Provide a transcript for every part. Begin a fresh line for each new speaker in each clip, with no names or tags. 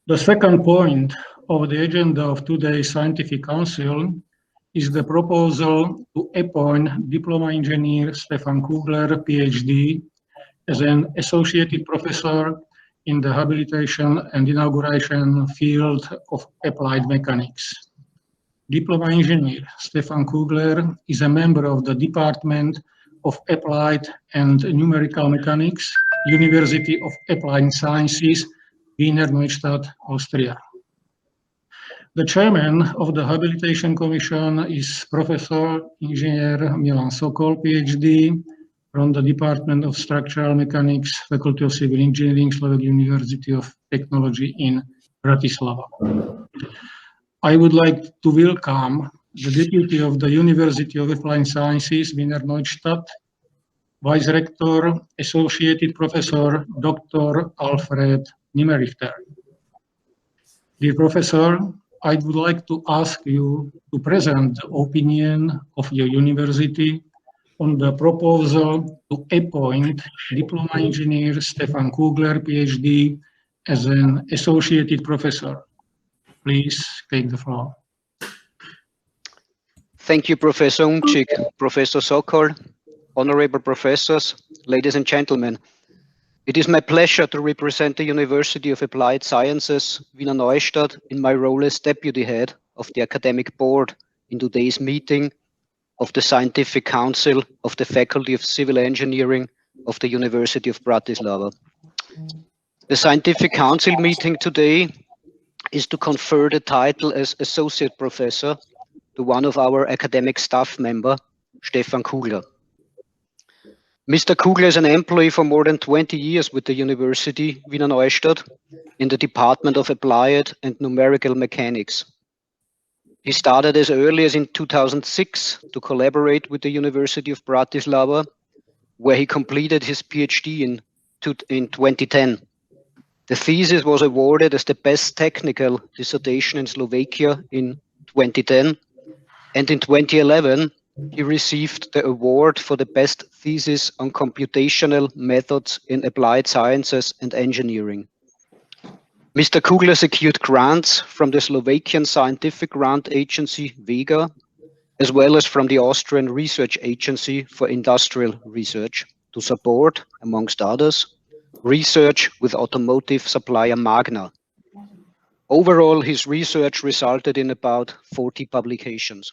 The second point of the agenda of today's Scientific Council is the proposal to appoint Diploma Engineer Stephana Kuglera, PhD, as an Associate Professor in the Habilitation and Inauguration field of Applied Mechanics. Diploma Engineer Stephana Kuglera is a member of the Department of Applied and Numerical Mechanics, University of Applied Sciences, Wiener Neustadt, Austria. The chairman of the Habilitation Commission is Professor Engineer Milan Sokol, PhD, from the Department of Structural Mechanics, Faculty of Civil Engineering, Slovak University of Technology in Bratislava. I would like to welcome the Deputy of the University of Applied Sciences, Wiener Neustadt, Vice Rector, Associated Professor, Dr. Alfred Nimmerrichter. Dear Professor, I would like to ask you to present the opinion of your university on the proposal to appoint Diploma Engineer Stephana Kuglera, PhD, as an Associated Professor. Please take the floor.
Thank you, Professor Umczyk, Professor Sokol, honorable professors, ladies and gentlemen. It is my pleasure to represent the University of Applied Sciences, Wiener Neustadt, in my role as Deputy Head of the Academic Board in today's meeting of the Scientific Council of the Faculty of Civil Engineering of the University of Bratislava. The Scientific Council meeting today is to confer the title as Associate Professor to one of our academic staff member, Stephana Kuglera. Mr. Kuglera is an employee for more than 20 years with the University, Wiener Neustadt, in the Department of Applied and Numerical Mechanics. He started as early as in 2006 to collaborate with the University of Bratislava, where he completed his PhD in 2010. The thesis was awarded as the best technical dissertation in Slovakia in 2010, and in 2011, he received the award for the best thesis on computational methods in applied sciences and engineering. Mr. Kuglera secured grants from the Slovakian Scientific Grant Agency, Vega, as well as from the Austrian Research Agency for Industrial Research to support, amongst others, research with automotive supplier Magna. Overall, his research resulted in about 40 publications.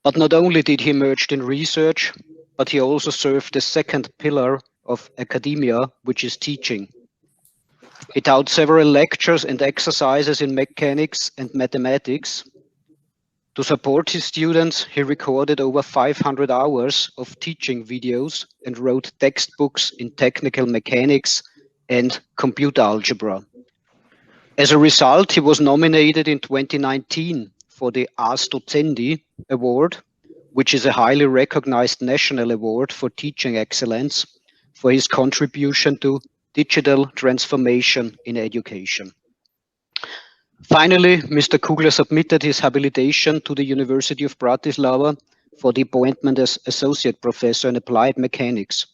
But not only did he emerge in research, but he also served the second pillar of academia, which is teaching. He taught several lectures and exercises in mechanics and mathematics. To support his students, he recorded over 500 hours of teaching videos and wrote textbooks in technical mechanics and computer algebra. As a result, he was nominated in 2019 for the Ars Docendi Award, which is a highly recognized national award for teaching excellence, for his contribution to digital transformation in education. Finally, Mr. Kuglera submitted his habilitation to the University of Bratislava for the appointment as Associate Professor in Applied Mechanics.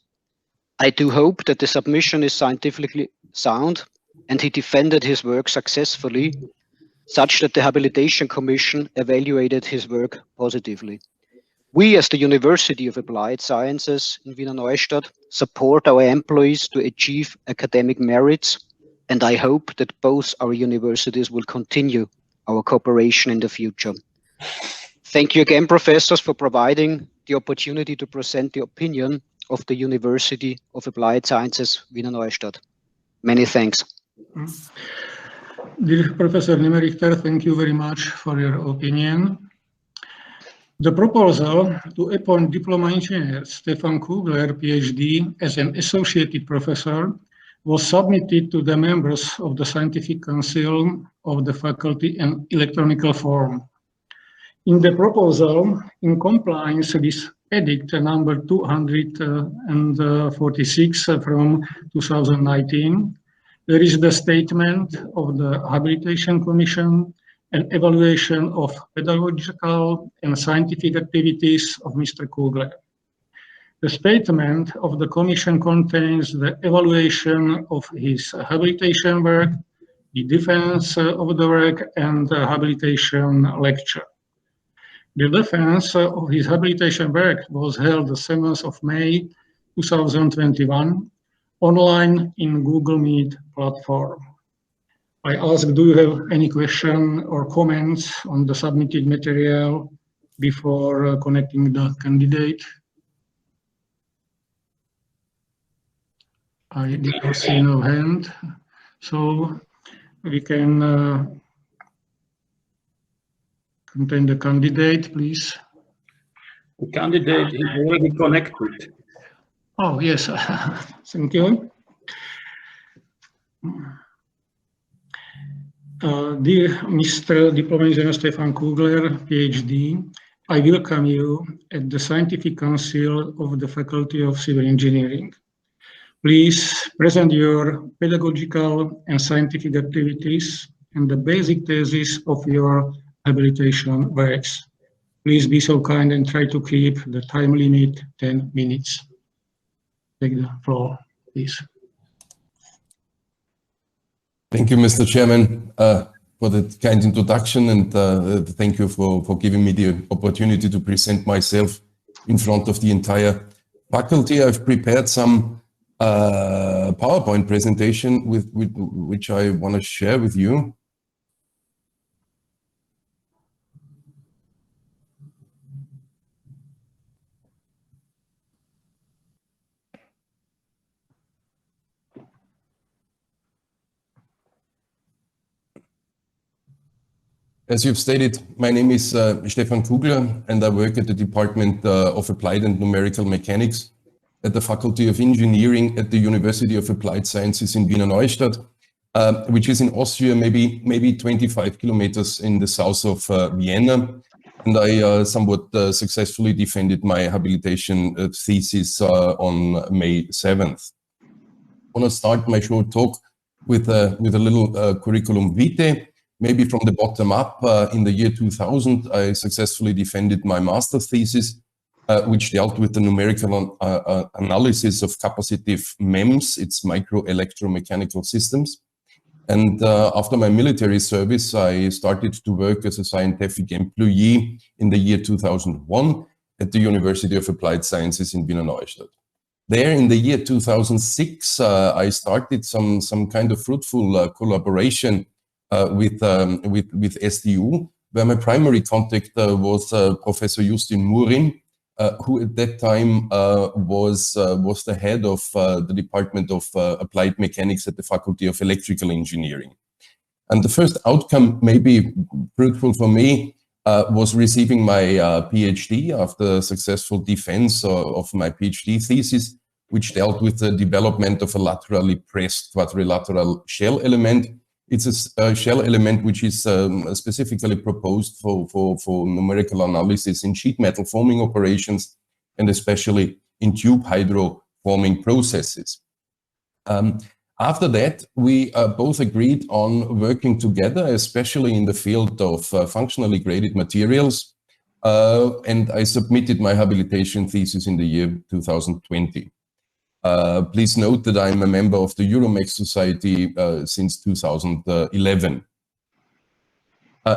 I do hope that the submission is scientifically sound and he defended his work successfully, such that the Habilitation Commission evaluated his work positively. We, as the University of Applied Sciences in Wiener Neustadt, support our employees to achieve academic merits, and I hope that both our universities will continue our cooperation in the future. Thank you again, professors, for providing the opportunity to present the opinion of the University of Applied Sciences, Wiener Neustadt. Many thanks.
Dear Professor Nimmerrichter, thank you very much for your opinion. The proposal to appoint Diploma Engineer Stephana Kuglera, PhD, as an Associated Professor was submitted to the members of the Scientific Council of the Faculty in electronic form. In the proposal, in compliance with Edict number 246 from 2019, there is the statement of the Habilitation Commission and evaluation of pedagogical and scientific activities of Mr. Kuglera. The statement of the Commission contains the evaluation of his habilitation work the defense of the work, and the habilitation lecture. The defense of his habilitation work was held the 7th of May 2021 online in Google Meet platform. I ask, do you have any question or comments on the submitted material before connecting the candidate? I did not see no hand, so we can contain the candidate, please.
The candidate is already connected.
Oh, yes, thank you. Dear Mr. Diploma Engineer Stephana Kuglera, PhD, I welcome you at the Scientific Council of the Faculty of Civil Engineering. Please present your pedagogical and scientific activities and the basic thesis of your habilitation works. Please be so kind and try to keep the time limit 10 minutes. Take the floor, please.
Thank you, Mr. Chairman, for the kind introduction, and thank you for giving me the opportunity to present myself in front of the entire faculty. I've prepared some PowerPoint presentation which I want to share with you. As you've stated, my name is Stephana Kuglera, and I work at the Department of Applied and Numerical Mechanics at the Faculty of Engineering at the University of Applied Sciences in Wiener Neustadt, which is in Austria, maybe 25 kilometers in the south of Vienna. And I somewhat successfully defended my habilitation thesis on May 7th. I want to start my short talk with a little curriculum vitae. Maybe from the bottom up, in the year 2000, I successfully defended my master's thesis, which dealt with the numerical analysis of capacitive MEMS, its micro-electromechanical systems. And after my military service, I started to work as a scientific employee in the year 2001 at the University of Applied Sciences in Wiener Neustadt. There in the year 2006, I started some kind of fruitful collaboration with SDU, where my primary contact was Professor Justin Murin, who at that time was the head of the Department of Applied Mechanics at the Faculty of Electrical Engineering. And the first outcome, maybe fruitful for me, was receiving my PhD after successful defense of my PhD thesis, which dealt with the development of a laterally pressed quadrilateral shell element. It's a shell element which is specifically proposed for numerical analysis in sheet metal forming operations, and especially in tube hydro forming processes. After that, we both agreed on working together, especially in the field of functionally graded materials, and I submitted my habilitation thesis in the year 2020. Please note that I'm a member of the Euromech Society since 2011.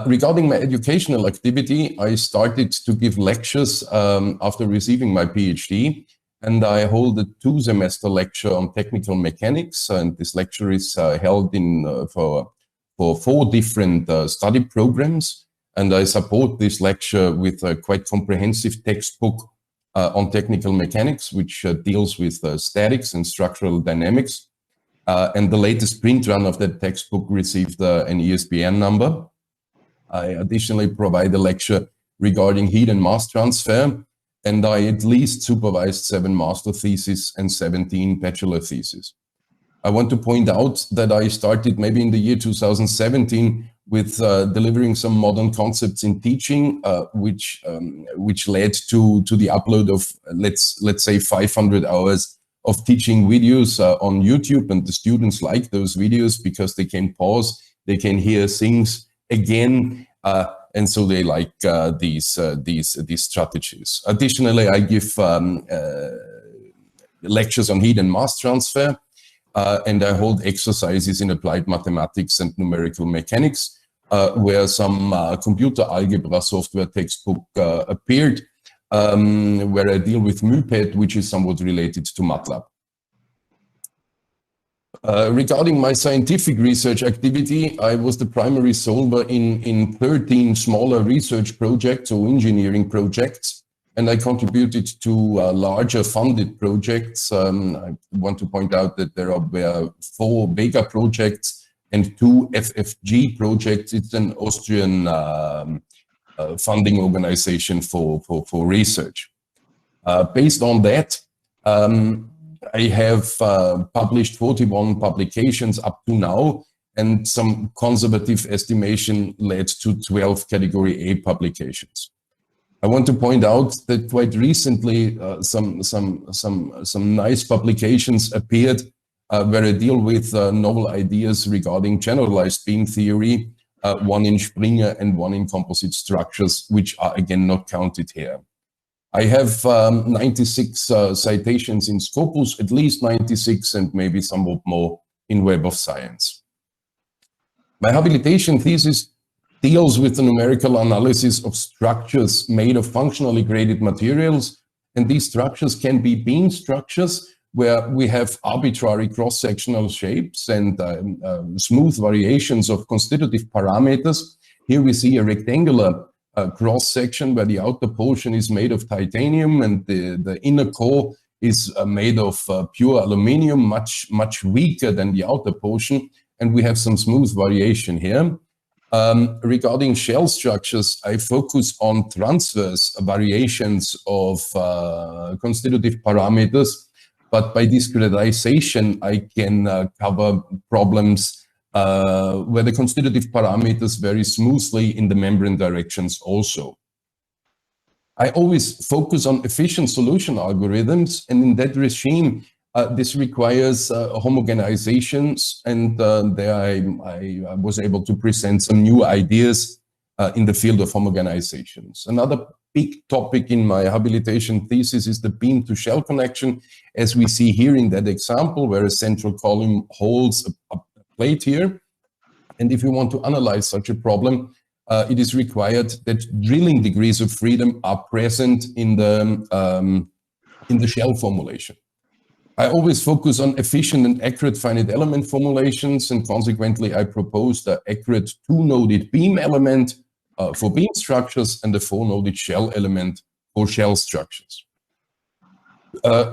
Regarding my educational activity, I started to give lectures after receiving my PhD, and I hold a 2-semester lecture on technical mechanics, and this lecture is held in for 4 different study programs, and I support this lecture with a quite comprehensive textbook on technical mechanics, which deals with statics and structural dynamics. And the latest print run of that textbook received an ISBN number. I additionally provide a lecture regarding heat and mass transfer, and I at least supervised 7 master theses and 17 bachelor theses. I want to point out that I started maybe in the year 2017 with delivering some modern concepts in teaching, which led to the upload of let's say 500 hours of teaching videos on YouTube, and the students like those videos because they can pause, they can hear things again, and so they like these strategies. Additionally, I give lectures on heat and mass transfer. and I hold exercises in applied mathematics and numerical mechanics, where some computer algebra software textbook appeared, where I deal with MUPET, which is somewhat related to MATLAB. Regarding my scientific research activity, I was the primary solver in 13 smaller research projects or engineering projects, and I contributed to larger funded projects. I want to point out that there were 4 Vega projects and 2 FFG projects. It's an Austrian funding organization for research. Based on that, I have published 41 publications up to now, and some conservative estimation led to 12 category A publications. I want to point out that quite recently some nice publications appeared where I deal with novel ideas regarding generalized beam theory, one in Springer and one in composite structures, which are again not counted here. I have 96 citations in Scopus, at least 96, and maybe somewhat more in Web of Science. My habilitation thesis deals with the numerical analysis of structures made of functionally graded materials, and these structures can be beam structures where we have arbitrary cross-sectional shapes and smooth variations of constitutive parameters. Here we see a rectangular cross-section where the outer portion is made of titanium and the inner core is made of pure aluminium, much weaker than the outer portion, and we have some smooth variation here. Regarding shell structures, I focus on transverse variations of constitutive parameters, but by discretization I can cover problems where the constitutive parameters vary smoothly in the membrane directions also. I always focus on efficient solution algorithms, and in that regime, this requires homogenizations, and there I was able to present some new ideas in the field of homogenizations. Another big topic in my habilitation thesis is the beam-to-shell connection, as we see here in that example, where a central column holds a plate here. And if you want to analyze such a problem, it is required that drilling degrees of freedom are present in the shell formulation. I always focus on efficient and accurate finite element formulations, and consequently I proposed an accurate 2-noded beam element for beam structures and a 4-noded shell element for shell structures.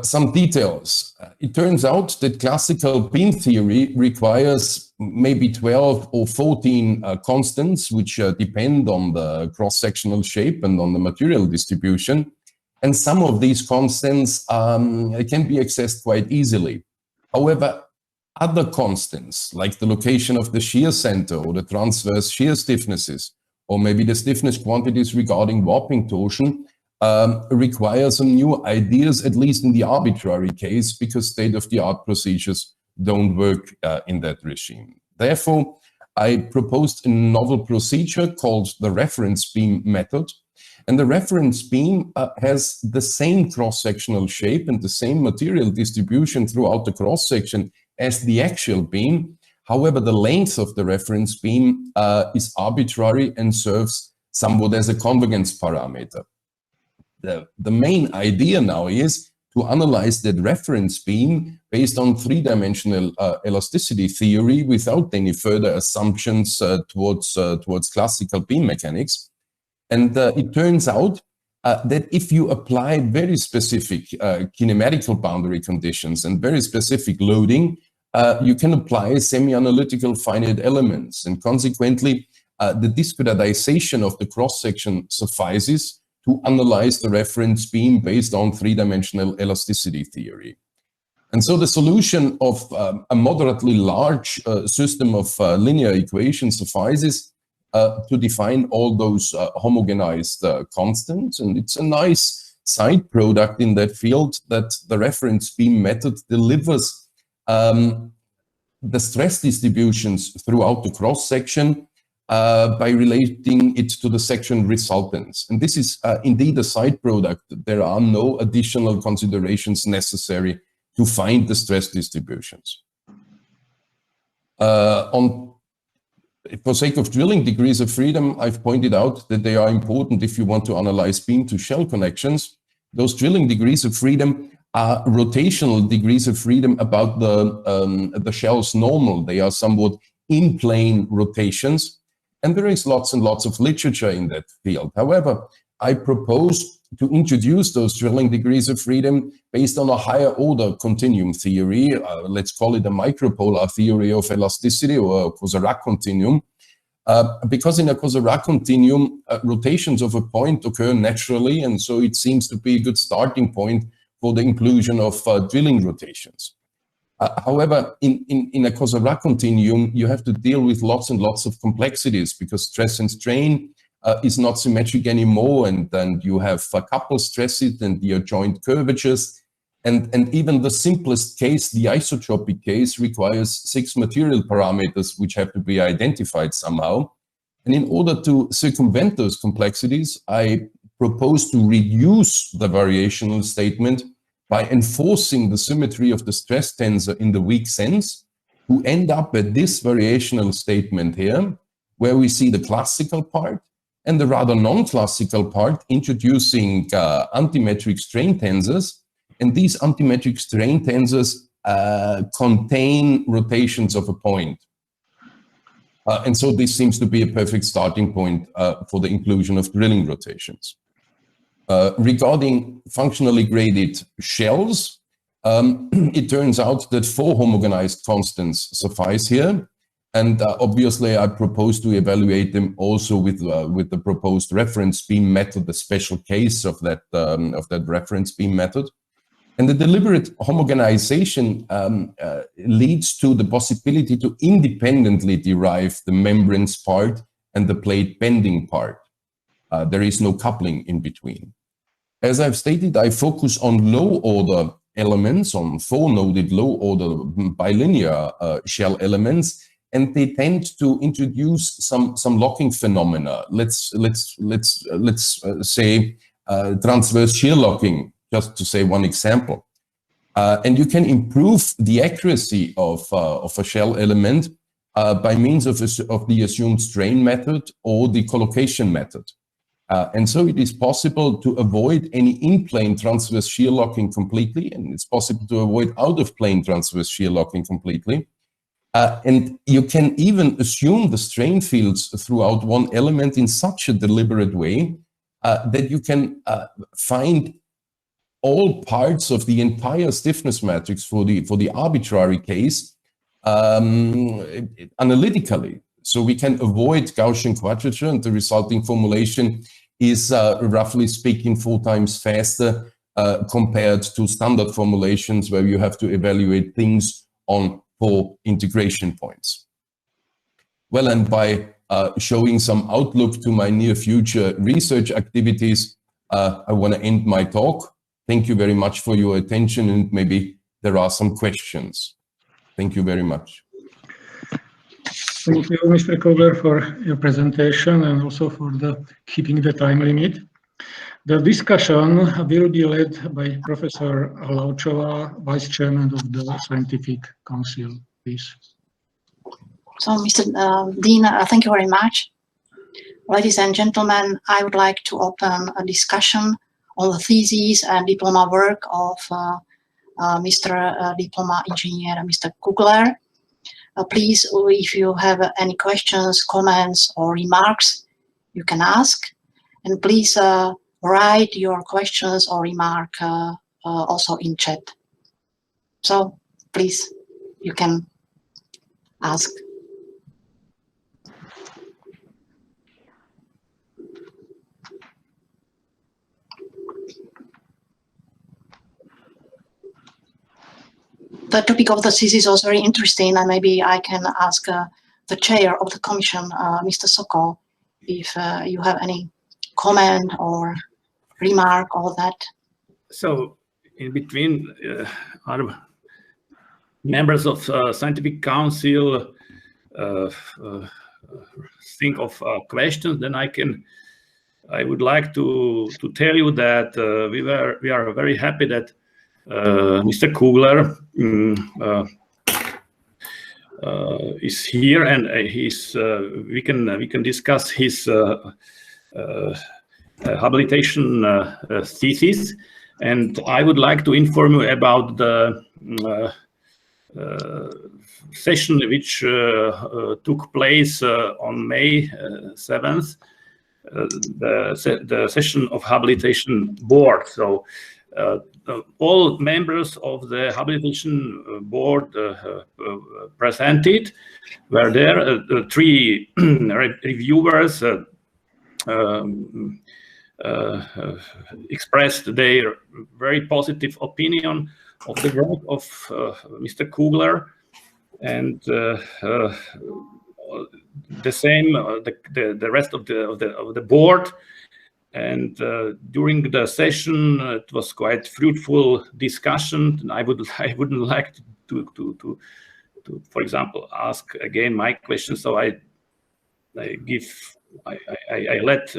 Some details. It turns out that classical beam theory requires maybe 12 or 14 constants, which depend on the cross-sectional shape and on the material distribution. And some of these constants can be accessed quite easily. However, other constants, like the location of the shear center or the transverse shear stiffnesses, or maybe the stiffness quantities regarding warping torsion, require some new ideas, at least in the arbitrary case, because state-of-the-art procedures don't work in that regime. Therefore, I proposed a novel procedure called the reference beam method. And the reference beam has the same cross-sectional shape and the same material distribution throughout the cross-section as the actual beam. However, the length of the reference beam is arbitrary and serves somewhat as a convergence parameter. The main idea now is to analyze that reference beam based on 3-dimensional elasticity theory without any further assumptions towards classical beam mechanics. And it turns out that if you apply very specific kinematical boundary conditions and very specific loading, you can apply semi-analytical finite elements. And consequently, the discretization of the cross-section suffices to analyze the reference beam based on 3-dimensional elasticity theory. And so the solution of a moderately large system of linear equations suffices to define all those homogenized constants. And it's a nice side product in that field that the reference beam method delivers the stress distributions throughout the cross-section by relating it to the section resultants. And this is indeed a side product. There are no additional considerations necessary to find the stress distributions. For sake of drilling degrees of freedom, I've pointed out that they are important if you want to analyze beam to shell connections. Those drilling degrees of freedom are rotational degrees of freedom about the shell's normal. They are somewhat in-plane rotations, and there is lots and lots of literature in that field. However, I propose to introduce those drilling degrees of freedom based on a higher order continuum theory. Let's call it a micropolar theory of elasticity, or a Kuglera continuum. Because in a Kuglera continuum, rotations of a point occur naturally, and so it seems to be a good starting point for the inclusion of drilling rotations. However, in a Kuglera continuum, you have to deal with lots and lots of complexities, because stress and strain is not symmetric anymore, and then you have couple stresses and your joint curvatures, and even the simplest case, the isotropic case, requires 6 material parameters which have to be identified somehow. And in order to circumvent those complexities, I propose to reduce the variational statement by enforcing the symmetry of the stress tensor in the weak sense, to end up at this variational statement here, where we see the classical part and the rather non-classical part introducing antimetric strain tensors. And these antimetric strain tensors contain rotations of a point. And so this seems to be a perfect starting point for the inclusion of drilling rotations. Regarding functionally graded shells, it turns out that 4 homogenized constants suffice here. And obviously, I propose to evaluate them also with the proposed reference beam method, the special case of that reference beam method. And the deliberate homogenization leads to the possibility to independently derive the membranes part and the plate bending part. There is no coupling in between. As I've stated, I focus on low-order elements, on 4-noded low-order bilinear shell elements, and they tend to introduce some locking phenomena. Let's say transverse shear locking, just to say one example. And you can improve the accuracy of a shell element by means of the assumed strain method or the collocation method. And so it is possible to avoid any in-plane transverse shear locking completely, and it's possible to avoid out-of-plane transverse shear locking completely. And you can even assume the strain fields throughout one element in such a deliberate way that you can find all parts of the entire stiffness matrix for the arbitrary case analytically. So we can avoid Gaussian quadrature, and the resulting formulation is roughly speaking 4 times faster compared to standard formulations where you have to evaluate things on 4 integration points. Well, and by showing some outlook to my near future research activities, I want to end my talk. Thank you very much for your attention, and maybe there are some questions. Thank you very much.
Thank you, Mr. Kugler, for your presentation and also for keeping the time limit. The discussion will be led by Professor Laučová, Vice Chairman of the Scientific Council. Please.
So, Mr. Dean, thank you very much. Ladies and gentlemen, I would like to open a discussion on the thesis and diploma work of Mr. Diploma Engineer, Mr. Kugler. Please, if you have any questions, comments, or remarks, you can ask. And please write your questions or remark also in chat. So please, you can ask. The topic of the thesis was very interesting, and maybe I can ask the chair of the commission, Mr. Sokol, if you have any comment or remark or that.
So, in between our members of Scientific Council think of questions, then I would like to tell you that we are very happy that Mr. Kugler is here, and we can discuss his habilitation thesis. And I would like to inform you about the session which took place on May 7th, the session of habilitation board. So all members of the habilitation board presented were there. 3 reviewers expressed their very positive opinion of the work of Mr. Kugler, and the same the rest of the board. And during the session, it was quite fruitful discussion. And I wouldn't like to for example, ask again my question. So I let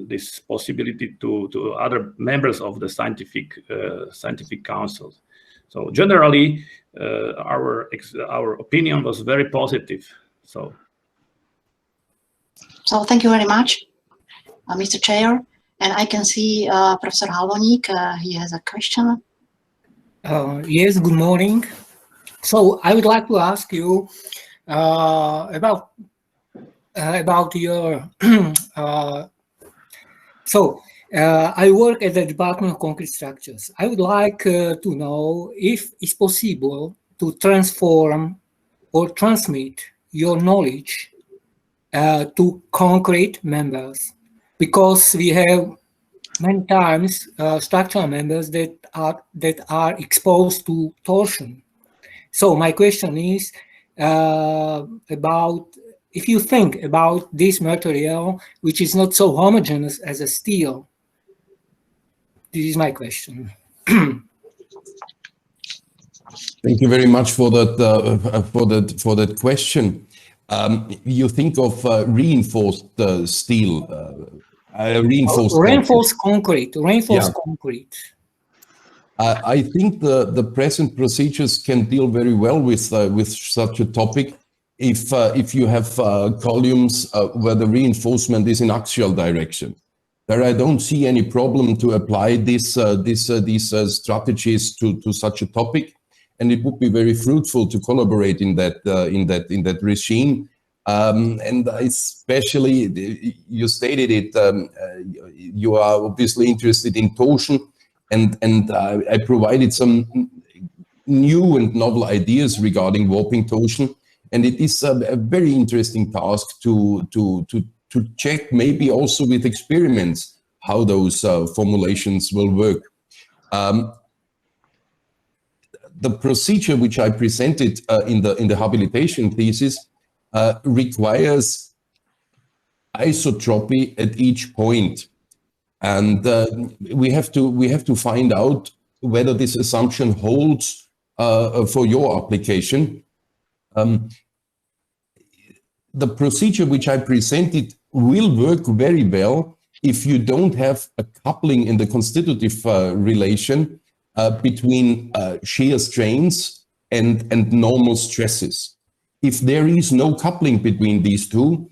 this possibility to other members of the scientific council. So generally, our opinion was very positive. So
thank you very much, Mr. Chair. And I can see Professor Halvoník, he has a question.
Yes, good morning. So I would like to ask you about your I work at the Department of Concrete Structures. I would like to know if it's possible to transform or transmit your knowledge to concrete members, because we have many times structural members that are exposed to torsion. So my question is about if you think about this material, which is not so homogeneous as a steel. This is my question.
Thank you very much for that question. You think of reinforced steel,
reinforced concrete. Concrete.
I think the present procedures can deal very well with such a topic if you have columns where the reinforcement is in axial direction. There I don't see any problem to apply these strategies to such a topic, and it would be very fruitful to collaborate in that regime. And especially, you stated it, you are obviously interested in torsion, and I provided some new and novel ideas regarding warping torsion, and it is a very interesting task to check, maybe also with experiments, how those formulations will work. The procedure which I presented in the habilitation thesis requires isotropy at each point, and we have to find out whether this assumption holds for your application. The procedure which I presented will work very well if you don't have a coupling in the constitutive relation between shear strains and normal stresses. If there is no coupling between these two,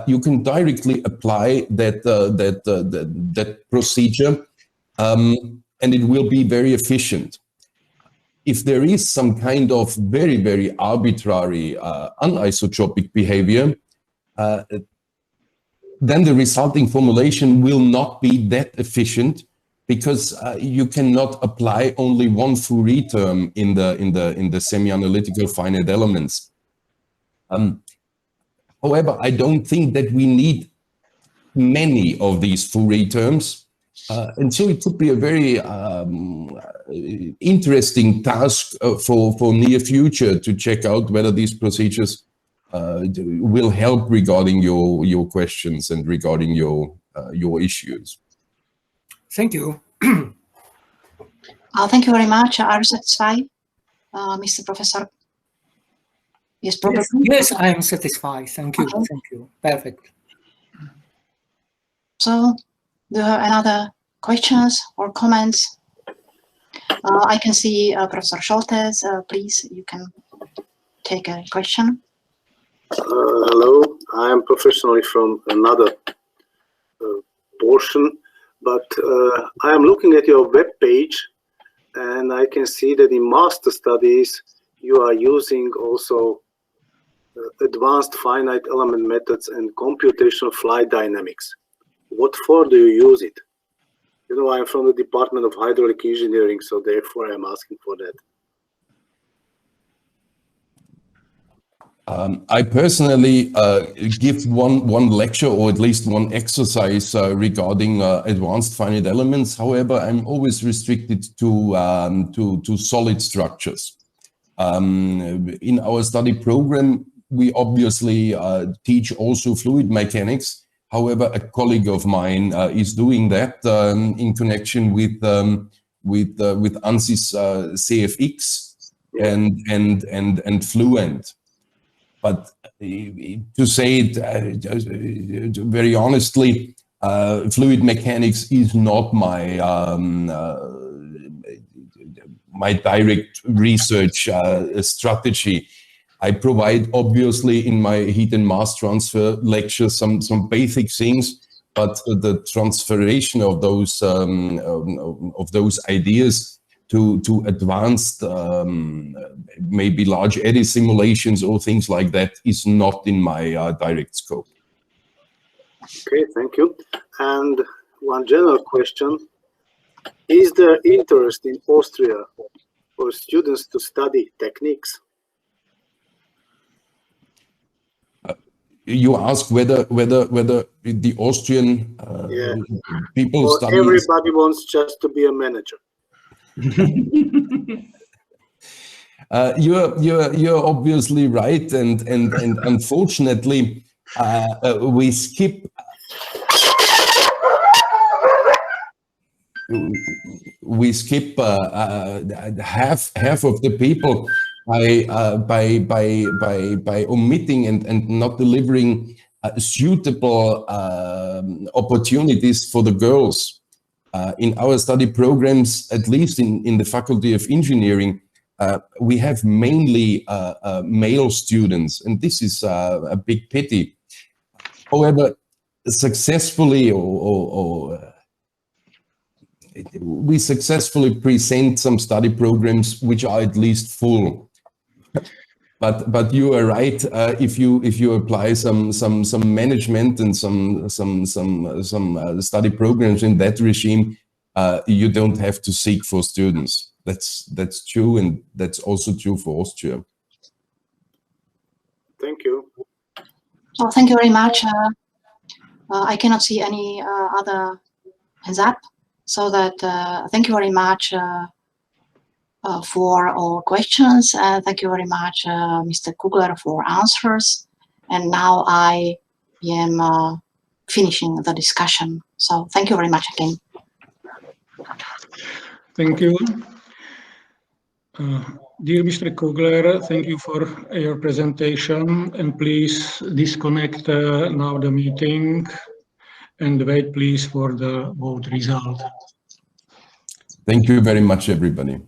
you can directly apply that procedure, and it will be very efficient. If there is some kind of very, very arbitrary anisotropic behavior, then the resulting formulation will not be that efficient, because you cannot apply only one Fourier term in the semi-analytical finite elements. However, I don't think that we need many of these Fourier terms, and so it could be a very interesting task for near future to check out whether these procedures will help regarding your questions and regarding your issues.
Thank you.
Thank you very much. Are you satisfied, Mr. Professor? Yes, probably.
Yes, I am satisfied. Thank you.
Okay.
Thank you. Perfect.
So, do you have another questions or comments? I can see Professor Scholtes. Please, you can take a question.
Hello, I am professionally from another portion, but I am looking at your web page, and I can see that in master studies you are using also advanced finite element methods and computational flight dynamics. What for do you use it? You know, I'm from the Department of Hydraulic Engineering, so therefore I'm asking for that.
I personally give one lecture or at least one exercise regarding advanced finite elements. However, I'm always restricted to solid structures. In our study program, we obviously teach also fluid mechanics. However, a colleague of mine is doing that in connection with ANSYS CFX and Fluent. But to say it very honestly, fluid mechanics is not my my direct research strategy. I provide, obviously, in my heat and mass transfer lectures some basic things, but the transferation of those ideas to advanced, maybe large eddy simulations or things like that is not in my direct scope.
Okay, thank you. And one general question: is there interest in Austria for students to study techniques?
You ask whether the Austrian people
or
study.
Everybody wants just to be a manager.
You're obviously right, and unfortunately we skip half of the people by omitting and not delivering suitable opportunities for the girls. In our study programs, at least in the Faculty of Engineering, we have mainly male students, and this is a big pity. However, successfully we successfully present some study programs which are at least full. But you are right. If you apply some management and some study programs in that regime, you don't have to seek for students. That's true, and that's also true for Austria.
Thank you.
So thank you very much. I cannot see any other hands up, so that thank you very much for all questions. Thank you very much, Mr. Kugler, for answers. And now I am finishing the discussion. So thank you very much again.
Thank you. Dear Mr. Kugler, thank you for your presentation, and please disconnect now the meeting and wait please for the vote result.
Thank you very much, everybody.